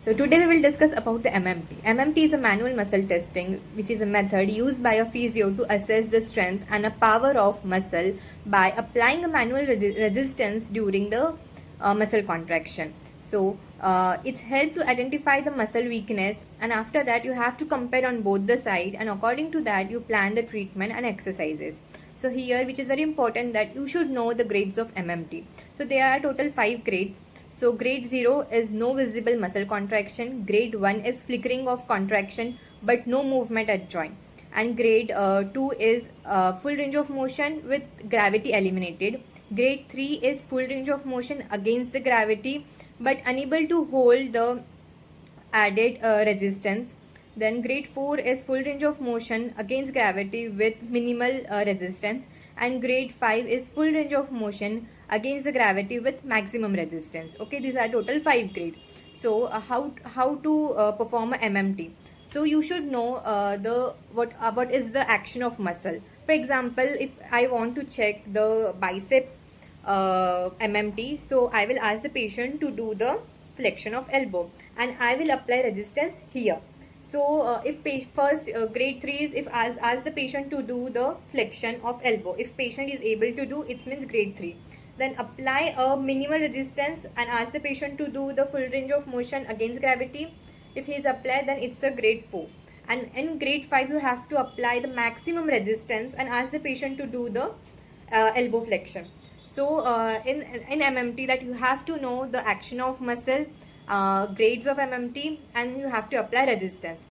So today we will discuss about the MMT. MMT is a manual muscle testing, which is a method used by a physio to assess the strength and a power of muscle by applying a manual resistance during the muscle contraction. So it's helped to identify the muscle weakness, and after that you have to compare on both the side, and according to that you plan the treatment and exercises. So here, which is very important, that you should know the grades of MMT. So there are total 5 grades. So grade 0 is no visible muscle contraction, grade 1 is flickering of contraction but no movement at joint, and grade 2 is full range of motion with gravity eliminated. Grade 3 is full range of motion against the gravity but unable to hold the added resistance. Then grade 4 is full range of motion against gravity with minimal resistance, and grade 5 is full range of motion against the gravity with maximum resistance. Okay, these are total 5 grade. So how to perform a MMT? So you should know the what is the action of muscle. For example, if I want to check the bicep MMT, so I will ask the patient to do the flexion of elbow and I will apply resistance here. So if first grade 3 is if ask the patient to do the flexion of elbow. If patient is able to do, it means grade 3. Then apply a minimal resistance and ask the patient to do the full range of motion against gravity. If he is applied, then it's a grade 4. And in grade 5 you have to apply the maximum resistance and ask the patient to do the elbow flexion. So in MMT, that you have to know the action of muscle, grades of MMT, and you have to apply resistance.